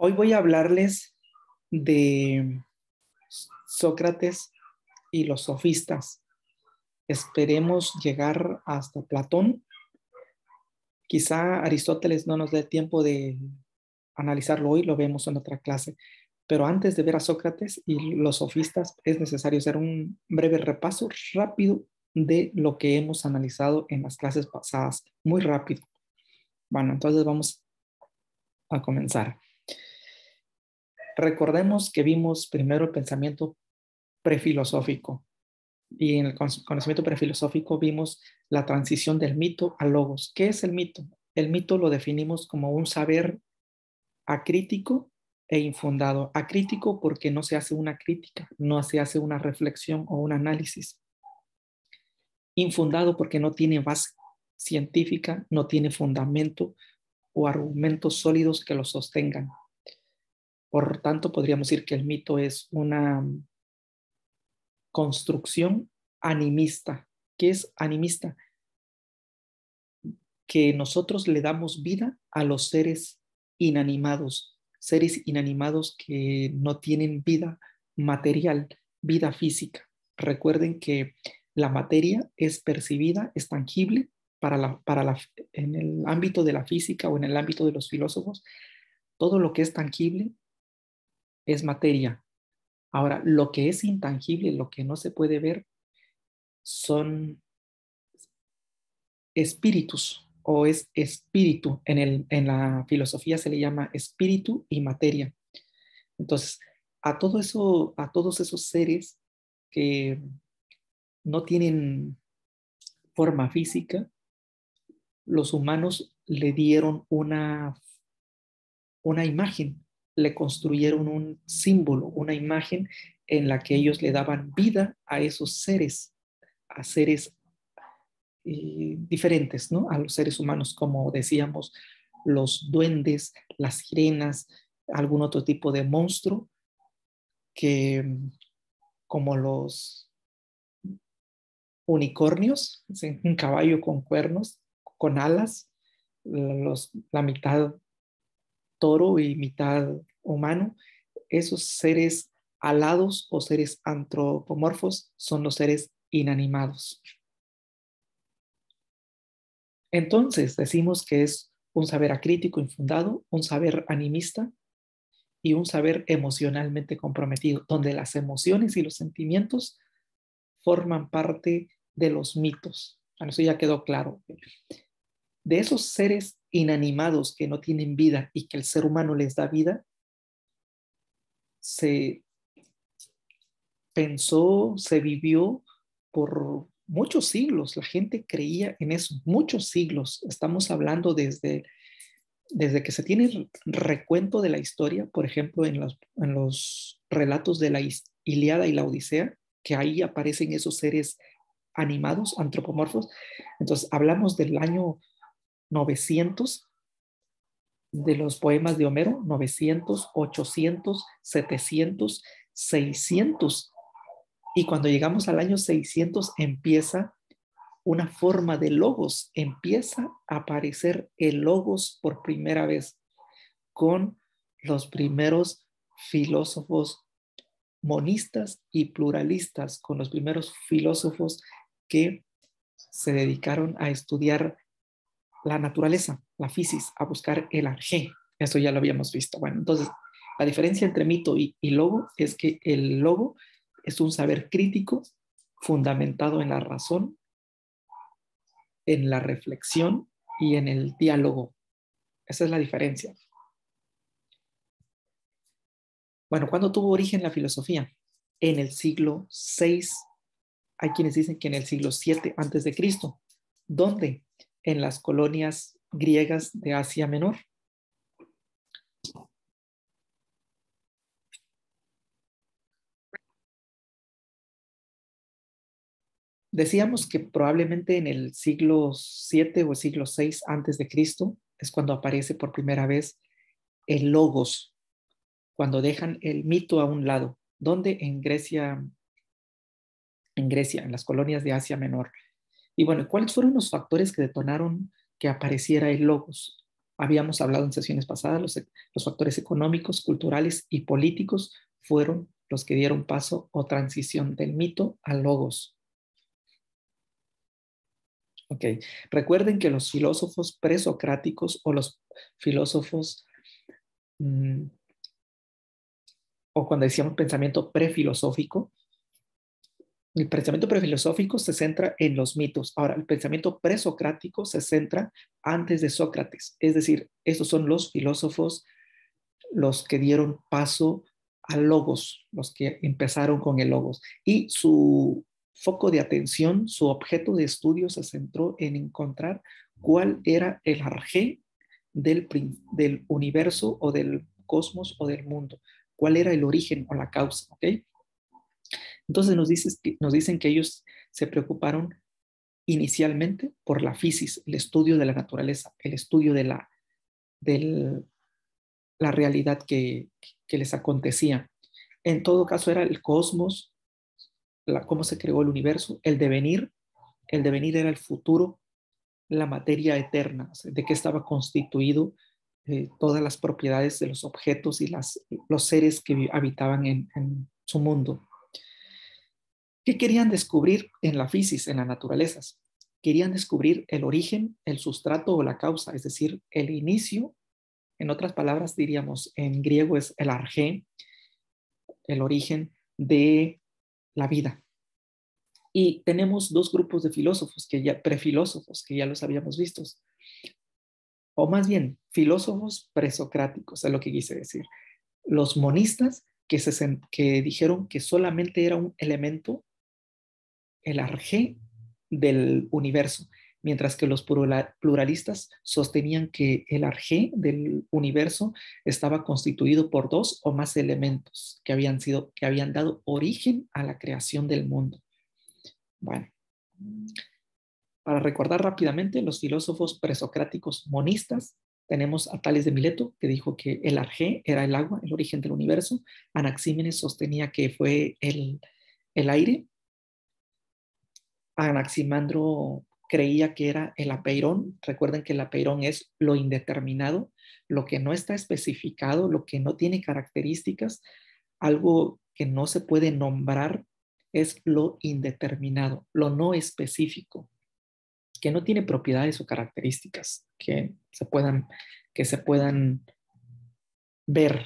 Hoy voy a hablarles de Sócrates y los sofistas. Esperemos llegar hasta Platón. Quizá Aristóteles no nos dé tiempo de analizarlo hoy, lo vemos en otra clase. Pero antes de ver a Sócrates y los sofistas, es necesario hacer un breve repaso rápido de lo que hemos analizado en las clases pasadas. Muy rápido. Bueno, entonces vamos a comenzar. Recordemos que vimos primero el pensamiento prefilosófico y en el conocimiento prefilosófico vimos la transición del mito al logos. ¿Qué es el mito? El mito lo definimos como un saber acrítico e infundado. Acrítico porque no se hace una crítica, no se hace una reflexión o un análisis. Infundado porque no tiene base científica, no tiene fundamento o argumentos sólidos que lo sostengan. Por tanto, podríamos decir que el mito es una construcción animista. ¿Qué es animista? Que nosotros le damos vida a los seres inanimados que no tienen vida material, vida física. Recuerden que la materia es percibida, es tangible en el ámbito de la física o en el ámbito de los filósofos. Todo lo que es tangible es materia. Ahora, lo que es intangible, lo que no se puede ver, son espíritus o es espíritu. En la filosofía se le llama espíritu y materia. Entonces, a todos esos seres que no tienen forma física, los humanos le dieron una imagen, le construyeron un símbolo, una imagen en la que ellos le daban vida a esos seres, a seres diferentes, ¿no? A los seres humanos, como decíamos, los duendes, las sirenas, algún otro tipo de monstruo que, como los unicornios, un caballo con cuernos, con alas, la mitad toro y mitad humano, esos seres alados o seres antropomorfos son los seres inanimados. Entonces decimos que es un saber acrítico infundado, un saber animista y un saber emocionalmente comprometido, donde las emociones y los sentimientos forman parte de los mitos. Bueno, eso ya quedó claro. De esos seres inanimados que no tienen vida y que el ser humano les da vida, se pensó, se vivió por muchos siglos. La gente creía en eso, muchos siglos. Estamos hablando desde que se tiene recuento de la historia, por ejemplo, en los relatos de la Ilíada y la Odisea, que ahí aparecen esos seres animados, antropomorfos. Entonces, hablamos del año 900 de los poemas de Homero, 900, 800, 700, 600. Y cuando llegamos al año 600 empieza una forma de logos, empieza a aparecer el logos por primera vez con los primeros filósofos monistas y pluralistas, con los primeros filósofos que se dedicaron a estudiar la naturaleza, la fisis, a buscar el arjé. Eso ya lo habíamos visto. Bueno, entonces, la diferencia entre mito y logo es que el logo es un saber crítico fundamentado en la razón, en la reflexión y en el diálogo. Esa es la diferencia. Bueno, ¿cuándo tuvo origen la filosofía? En el siglo VI. Hay quienes dicen que en el siglo VII antes de Cristo. ¿Dónde? En las colonias griegas de Asia Menor. Decíamos que probablemente en el siglo VII o el siglo VI antes de Cristo es cuando aparece por primera vez el logos, cuando dejan el mito a un lado. ¿Dónde? En Grecia, en las colonias de Asia Menor. Y bueno, ¿cuáles fueron los factores que detonaron que apareciera el logos? Habíamos hablado en sesiones pasadas, los factores económicos, culturales y políticos fueron los que dieron paso o transición del mito al logos. Ok, recuerden que los filósofos presocráticos o los filósofos, o cuando decíamos pensamiento prefilosófico, el pensamiento prefilosófico se centra en los mitos. Ahora, el pensamiento presocrático se centra antes de Sócrates. Es decir, estos son los filósofos, los que dieron paso al logos, los que empezaron con el logos. Y su foco de atención, su objeto de estudio se centró en encontrar cuál era el arjé del universo o del cosmos o del mundo, cuál era el origen o la causa, ¿ok? Entonces nos dicen que ellos se preocuparon inicialmente por la física, el estudio de la naturaleza, el estudio de la realidad que les acontecía. En todo caso era el cosmos, cómo se creó el universo, el devenir era el futuro, la materia eterna, o sea, de qué estaba constituido todas las propiedades de los objetos y los seres que habitaban en su mundo. ¿Qué querían descubrir en la física, en las naturalezas? Querían descubrir el origen, el sustrato o la causa, es decir, el inicio. En otras palabras, diríamos, en griego es el arjé, el origen de la vida. Y tenemos dos grupos de filósofos, prefilósofos, que ya los habíamos visto, o más bien, filósofos presocráticos, es lo que quise decir. Los monistas que dijeron que solamente era un elemento, el arjé del universo, mientras que los pluralistas sostenían que el arjé del universo estaba constituido por dos o más elementos que habían dado origen a la creación del mundo. Bueno, para recordar rápidamente, los filósofos presocráticos monistas, tenemos a Tales de Mileto, que dijo que el arjé era el agua, el origen del universo. Anaxímenes sostenía que fue el aire. Anaximandro creía que era el apeirón. Recuerden que el apeirón es lo indeterminado, lo que no está especificado, lo que no tiene características, algo que no se puede nombrar es lo indeterminado, lo no específico, que no tiene propiedades o características que se puedan ver.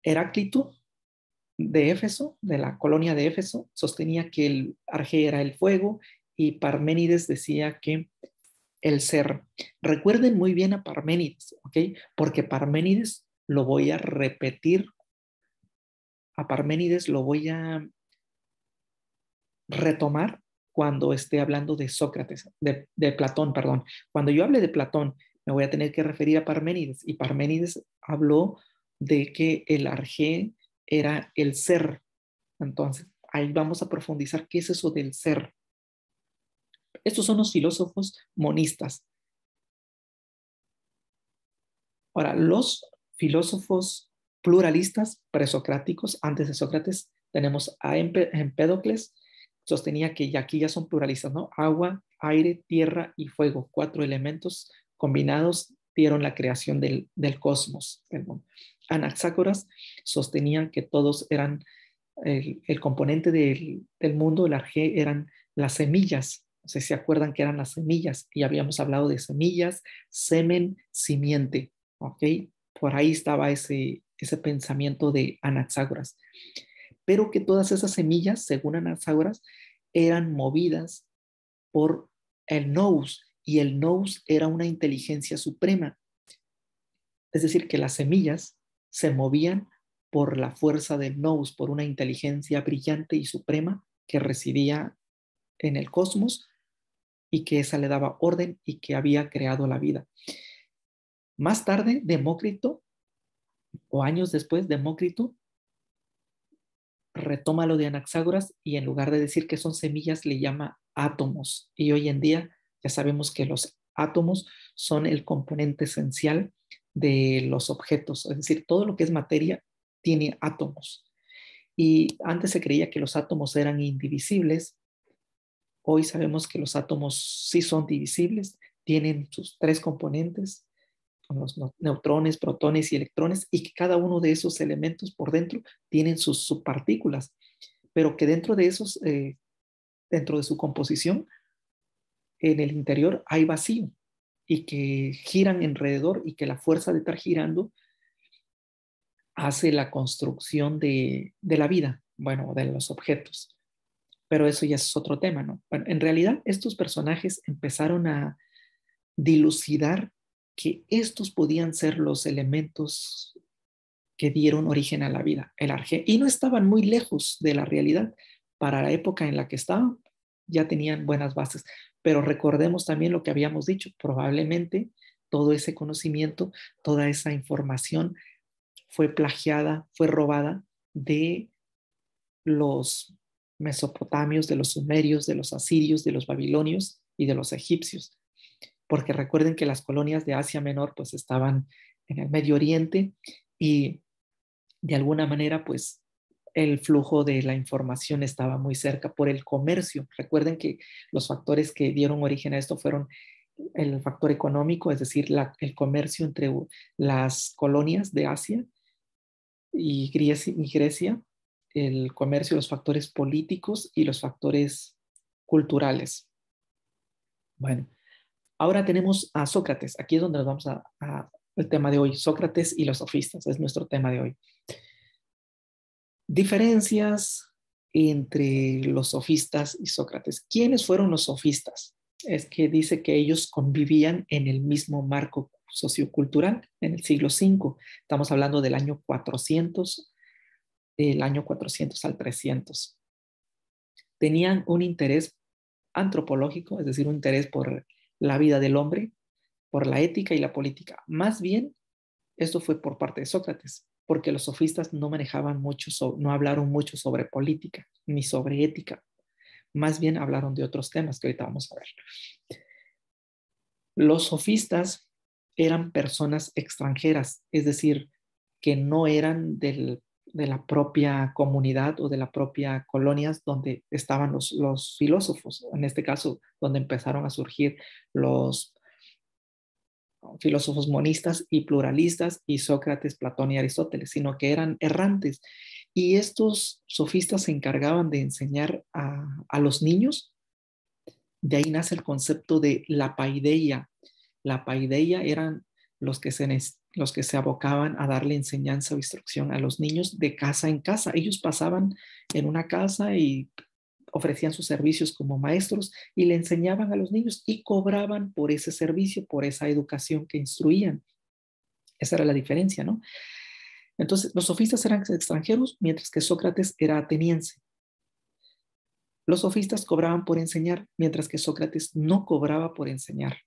Heráclito de Éfeso, de la colonia de Éfeso, sostenía que el arjé era el fuego y Parménides decía que el ser. Recuerden muy bien a Parménides, ¿ok? Porque Parménides lo voy a repetir, a Parménides lo voy a retomar cuando esté hablando de Sócrates, de Platón, perdón. Cuando yo hable de Platón, me voy a tener que referir a Parménides y Parménides habló de que el arjé era el ser. Entonces, ahí vamos a profundizar qué es eso del ser. Estos son los filósofos monistas. Ahora, los filósofos pluralistas presocráticos, antes de Sócrates, tenemos a Empédocles, sostenía que aquí ya son pluralistas, ¿no? Agua, aire, tierra y fuego, 4 elementos combinados dieron la creación del cosmos, del mundo. Anaxágoras sostenía que todos eran el componente del mundo, el arjé, eran las semillas. No sé si se acuerdan que eran las semillas y habíamos hablado de semillas, semen, simiente. ¿Ok? Por ahí estaba ese pensamiento de Anaxágoras. Pero que todas esas semillas, según Anaxágoras, eran movidas por el nous, y el nous era una inteligencia suprema. Es decir, que las semillas se movían por la fuerza del nous, por una inteligencia brillante y suprema que residía en el cosmos y que esa le daba orden y que había creado la vida. Más tarde, Demócrito, o años después, Demócrito retoma lo de Anaxágoras y en lugar de decir que son semillas, le llama átomos. Y hoy en día ya sabemos que los átomos son el componente esencial de los objetos, es decir, todo lo que es materia tiene átomos. Y antes se creía que los átomos eran indivisibles. Hoy sabemos que los átomos sí son divisibles, tienen sus tres componentes, con los neutrones, protones y electrones, y que cada uno de esos elementos por dentro tienen sus subpartículas, pero que dentro de esos, dentro de su composición, en el interior hay vacío y que giran alrededor y que la fuerza de estar girando hace la construcción de la vida, bueno, de los objetos. Pero eso ya es otro tema, ¿no? Bueno, en realidad estos personajes empezaron a dilucidar que estos podían ser los elementos que dieron origen a la vida, el arjé, y no estaban muy lejos de la realidad. Para la época en la que estaban, ya tenían buenas bases. Pero recordemos también lo que habíamos dicho, probablemente todo ese conocimiento, toda esa información fue plagiada, fue robada de los mesopotamios, de los sumerios, de los asirios, de los babilonios y de los egipcios. Porque recuerden que las colonias de Asia Menor pues estaban en el Medio Oriente y de alguna manera pues el flujo de la información estaba muy cerca por el comercio. Recuerden que los factores que dieron origen a esto fueron el factor económico, es decir, el comercio entre las colonias de Asia y Grecia, el comercio, los factores políticos y los factores culturales. Bueno, ahora tenemos a Sócrates. Aquí es donde nos vamos a el tema de hoy. Sócrates y los sofistas es nuestro tema de hoy. Diferencias entre los sofistas y Sócrates. ¿Quiénes fueron los sofistas? Es que dice que ellos convivían en el mismo marco sociocultural en el siglo V. Estamos hablando del año 400, del año 400 al 300. Tenían un interés antropológico, es decir, un interés por la vida del hombre, por la ética y la política. Más bien, esto fue por parte de Sócrates, porque los sofistas no manejaban mucho, no hablaron mucho sobre política ni sobre ética. Más bien hablaron de otros temas que ahorita vamos a ver. Los sofistas eran personas extranjeras, es decir, que no eran de la propia comunidad o de la propia colonia donde estaban los filósofos, en este caso, donde empezaron a surgir los filósofos monistas y pluralistas y Sócrates, Platón y Aristóteles, sino que eran errantes. Y estos sofistas se encargaban de enseñar a los niños. De ahí nace el concepto de la paideia. La paideia eran los que se abocaban a darle enseñanza o instrucción a los niños de casa en casa. Ellos pasaban en una casa y ofrecían sus servicios como maestros y le enseñaban a los niños y cobraban por ese servicio, por esa educación que instruían. Esa era la diferencia, ¿no? Entonces, los sofistas eran extranjeros, mientras que Sócrates era ateniense. Los sofistas cobraban por enseñar, mientras que Sócrates no cobraba por enseñar.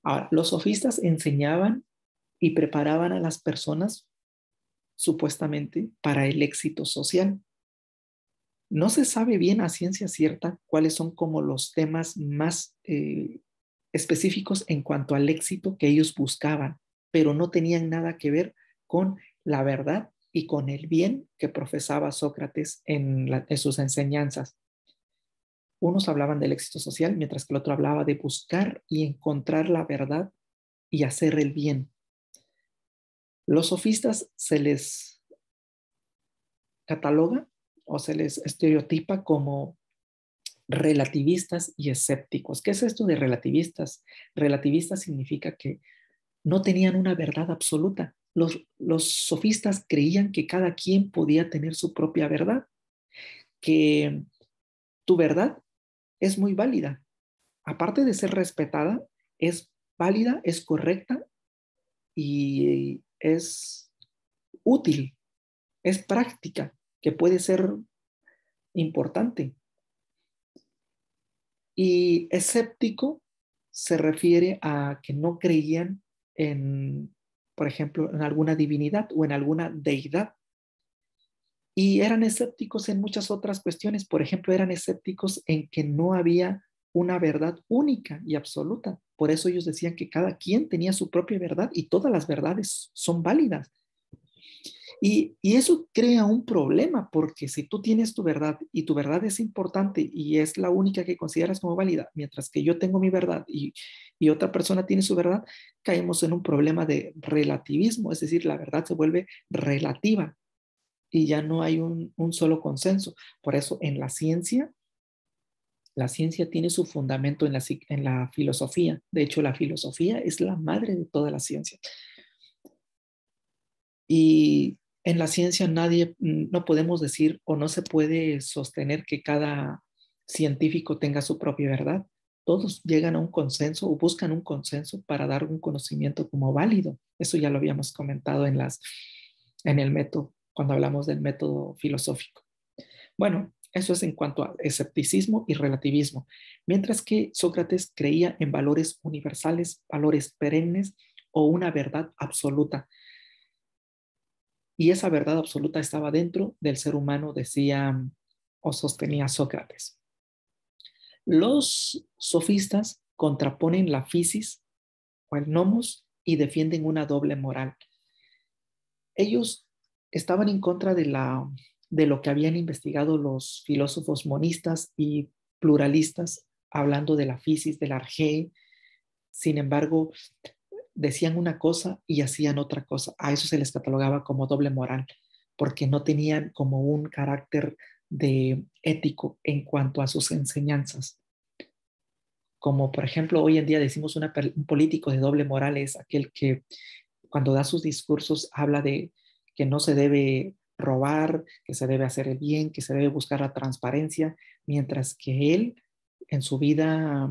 Ahora, los sofistas enseñaban y preparaban a las personas supuestamente para el éxito social. No se sabe bien a ciencia cierta cuáles son como los temas más específicos en cuanto al éxito que ellos buscaban, pero no tenían nada que ver con la verdad y con el bien que profesaba Sócrates en sus enseñanzas. Unos hablaban del éxito social, mientras que el otro hablaba de buscar y encontrar la verdad y hacer el bien. Los sofistas se les cataloga o se les estereotipa como relativistas y escépticos. ¿Qué es esto de relativistas? Relativistas significa que no tenían una verdad absoluta. Los sofistas creían que cada quien podía tener su propia verdad, que tu verdad es muy válida. Aparte de ser respetada, es válida, es correcta y es útil, es práctica, que puede ser importante. Y escéptico se refiere a que no creían en, por ejemplo, en alguna divinidad o en alguna deidad. Y eran escépticos en muchas otras cuestiones. Por ejemplo, eran escépticos en que no había una verdad única y absoluta. Por eso ellos decían que cada quien tenía su propia verdad y todas las verdades son válidas. Y eso crea un problema, porque si tú tienes tu verdad y tu verdad es importante y es la única que consideras como válida, mientras que yo tengo mi verdad y otra persona tiene su verdad, caemos en un problema de relativismo, es decir, la verdad se vuelve relativa y ya no hay un solo consenso. Por eso en la ciencia tiene su fundamento en la filosofía. De hecho, la filosofía es la madre de toda la ciencia. Y en la ciencia no podemos decir o no se puede sostener que cada científico tenga su propia verdad. Todos llegan a un consenso o buscan un consenso para dar un conocimiento como válido. Eso ya lo habíamos comentado en el método, cuando hablamos del método filosófico. Bueno, eso es en cuanto a escepticismo y relativismo. Mientras que Sócrates creía en valores universales, valores perennes o una verdad absoluta. Y esa verdad absoluta estaba dentro del ser humano, decía o sostenía Sócrates. Los sofistas contraponen la physis o el nomos y defienden una doble moral. Ellos estaban en contra de lo que habían investigado los filósofos monistas y pluralistas, hablando de la physis, del arjé. Sin embargo, decían una cosa y hacían otra cosa. A eso se les catalogaba como doble moral, porque no tenían como un carácter de ético en cuanto a sus enseñanzas. Como por ejemplo, hoy en día decimos un político de doble moral es aquel que cuando da sus discursos habla de que no se debe robar, que se debe hacer el bien, que se debe buscar la transparencia, mientras que él en su vida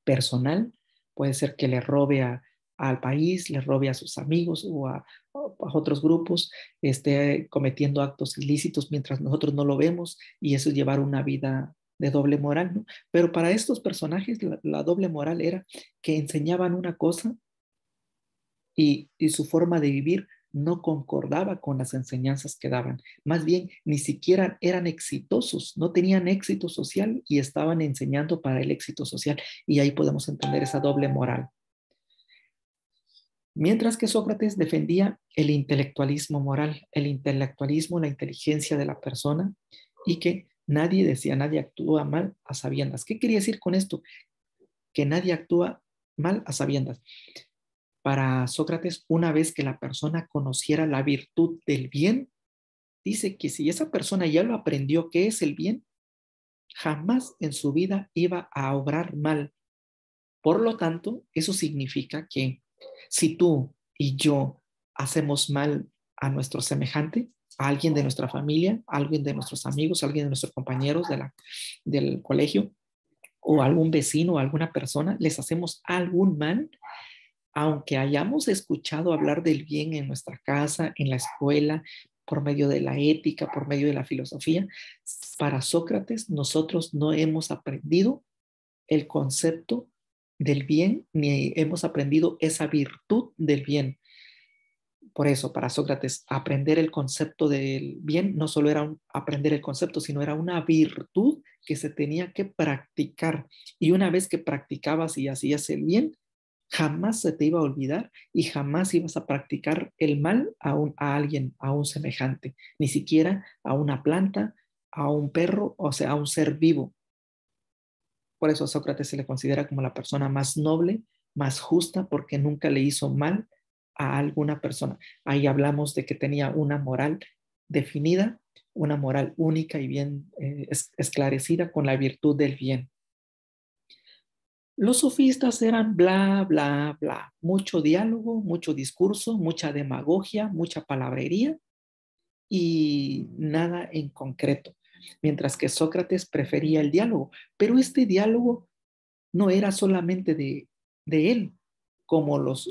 personal puede ser que le robe al país, le robe a sus amigos a otros grupos, esté cometiendo actos ilícitos mientras nosotros no lo vemos y eso es llevar una vida de doble moral, ¿no? Pero para estos personajes la doble moral era que enseñaban una cosa y su forma de vivir no concordaba con las enseñanzas que daban. Más bien, ni siquiera eran exitosos, no tenían éxito social y estaban enseñando para el éxito social. Y ahí podemos entender esa doble moral. Mientras que Sócrates defendía el intelectualismo moral, el intelectualismo, la inteligencia de la persona y que nadie actúa mal a sabiendas. ¿Qué quería decir con esto? Que nadie actúa mal a sabiendas. Para Sócrates, una vez que la persona conociera la virtud del bien, dice que si esa persona ya lo aprendió qué es el bien, jamás en su vida iba a obrar mal. Por lo tanto, eso significa que si tú y yo hacemos mal a nuestro semejante, a alguien de nuestra familia, a alguien de nuestros amigos, a alguien de nuestros compañeros del colegio, o a algún vecino o a alguna persona, les hacemos algún mal, aunque hayamos escuchado hablar del bien en nuestra casa, en la escuela, por medio de la ética, por medio de la filosofía, para Sócrates nosotros no hemos aprendido el concepto del bien ni hemos aprendido esa virtud del bien. Por eso, para Sócrates, aprender el concepto del bien no solo era aprender el concepto, sino era una virtud que se tenía que practicar. Y una vez que practicabas y hacías el bien, jamás se te iba a olvidar y jamás ibas a practicar el mal a alguien, a un semejante, ni siquiera a una planta, a un perro, o sea, a un ser vivo. Por eso a Sócrates se le considera como la persona más noble, más justa, porque nunca le hizo mal a alguna persona. Ahí hablamos de que tenía una moral definida, una moral única y bien esclarecida con la virtud del bien. Los sofistas eran bla, bla, bla, mucho diálogo, mucho discurso, mucha demagogia, mucha palabrería y nada en concreto, mientras que Sócrates prefería el diálogo, pero este diálogo no era solamente de él, como los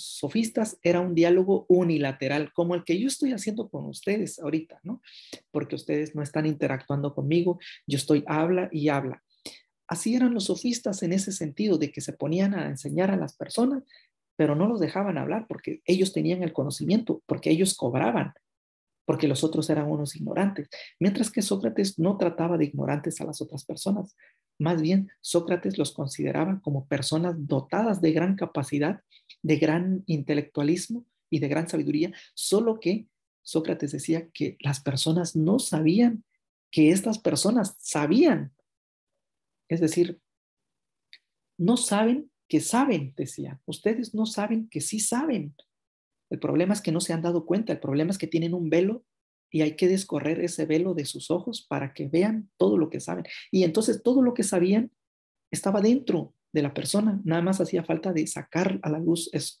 sofistas, era un diálogo unilateral, como el que yo estoy haciendo con ustedes ahorita, ¿no? Porque ustedes no están interactuando conmigo, yo estoy habla y habla. Así eran los sofistas en ese sentido, de que se ponían a enseñar a las personas, pero no los dejaban hablar porque ellos tenían el conocimiento, porque ellos cobraban, porque los otros eran unos ignorantes. Mientras que Sócrates no trataba de ignorantes a las otras personas. Más bien, Sócrates los consideraba como personas dotadas de gran capacidad, de gran intelectualismo y de gran sabiduría, solo que Sócrates decía que las personas no sabían que estas personas sabían. Es decir, no saben que saben, decía. Ustedes no saben que sí saben. El problema es que no se han dado cuenta. El problema es que tienen un velo y hay que descorrer ese velo de sus ojos para que vean todo lo que saben. Y entonces todo lo que sabían estaba dentro de la persona. Nada más hacía falta de sacar a la luz eso.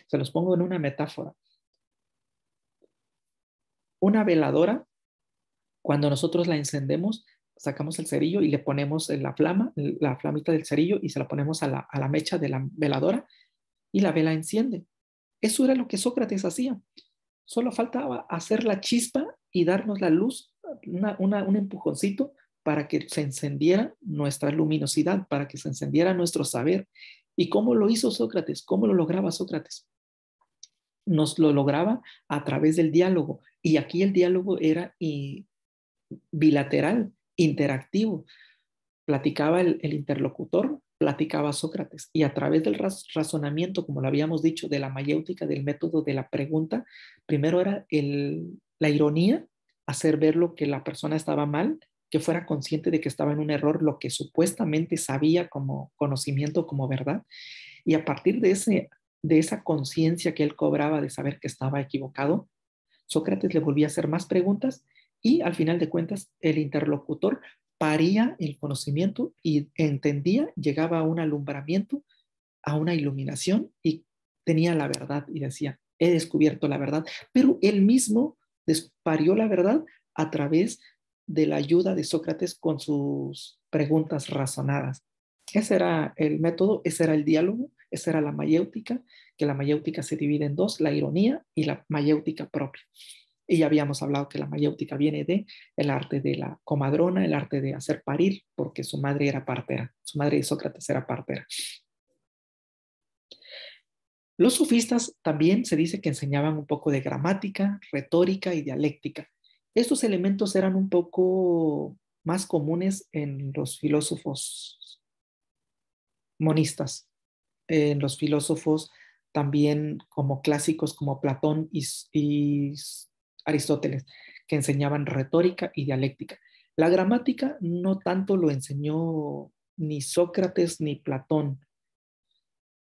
Se los pongo en una metáfora. Una veladora, cuando nosotros la encendemos, sacamos el cerillo y le ponemos la flama, la flamita del cerillo y se la ponemos a la mecha de la veladora y la vela enciende. Eso era lo que Sócrates hacía. Solo faltaba hacer la chispa y darnos la luz, un empujoncito para que se encendiera nuestra luminosidad, para que se encendiera nuestro saber. ¿Y cómo lo hizo Sócrates? ¿Cómo lo lograba Sócrates? Nos lo lograba a través del diálogo. Y aquí el diálogo era bilateral, interactivo. Platicaba el interlocutor, platicaba Sócrates. Y a través del razonamiento, como lo habíamos dicho, de la mayéutica, del método de la pregunta, primero era la ironía, hacer ver lo que la persona estaba mal, que fuera consciente de que estaba en un error, lo que supuestamente sabía como conocimiento, como verdad. Y a partir de esa conciencia que él cobraba de saber que estaba equivocado, Sócrates le volvía a hacer más preguntas y al final de cuentas el interlocutor paría el conocimiento y entendía, llegaba a un alumbramiento, a una iluminación y tenía la verdad y decía, he descubierto la verdad, pero él mismo parió la verdad a través de la ayuda de Sócrates con sus preguntas razonadas. Ese era el método, ese era el diálogo, esa era la mayéutica, que la mayéutica se divide en dos, la ironía y la mayéutica propia. Y ya habíamos hablado que la mayéutica viene de el arte de la comadrona, el arte de hacer parir, porque su madre era partera, su madre de Sócrates era partera. Los sofistas también se dice que enseñaban un poco de gramática, retórica y dialéctica. Estos elementos eran un poco más comunes en los filósofos monistas, en los filósofos también como clásicos como Platón y Aristóteles, que enseñaban retórica y dialéctica. La gramática no tanto lo enseñó ni Sócrates ni Platón,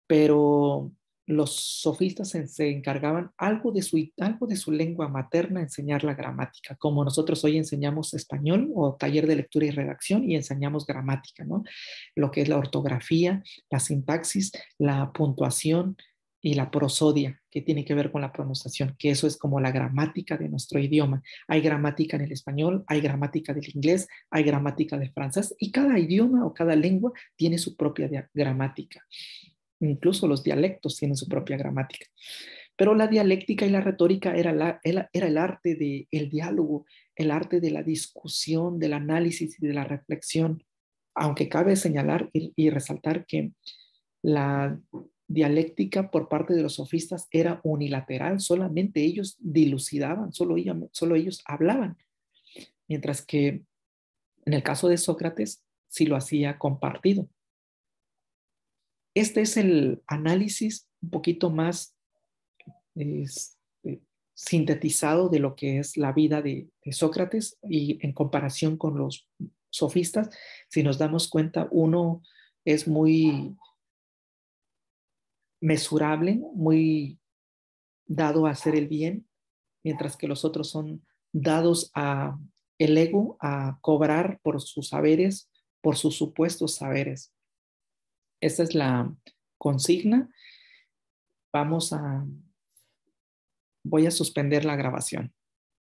pero los sofistas se encargaban algo de su lengua materna, enseñar la gramática, como nosotros hoy enseñamos español o taller de lectura y redacción y enseñamos gramática, ¿no? Lo que es la ortografía, la sintaxis, la puntuación y la prosodia, que tiene que ver con la pronunciación, que eso es como la gramática de nuestro idioma. Hay gramática en el español, hay gramática del inglés, hay gramática del francés y cada idioma o cada lengua tiene su propia gramática. Incluso los dialectos tienen su propia gramática. Pero la dialéctica y la retórica era el arte del diálogo, el arte de la discusión, del análisis y de la reflexión. Aunque cabe señalar y resaltar que la dialéctica por parte de los sofistas era unilateral, solamente ellos dilucidaban, solo ellos hablaban, mientras que en el caso de Sócrates sí lo hacía compartido. Este es el análisis un poquito más sintetizado de lo que es la vida de Sócrates y en comparación con los sofistas, si nos damos cuenta, uno es muy mesurable, muy dado a hacer el bien, mientras que los otros son dados a el ego, a cobrar por sus saberes, por sus supuestos saberes. Esta es la consigna. Voy a suspender la grabación.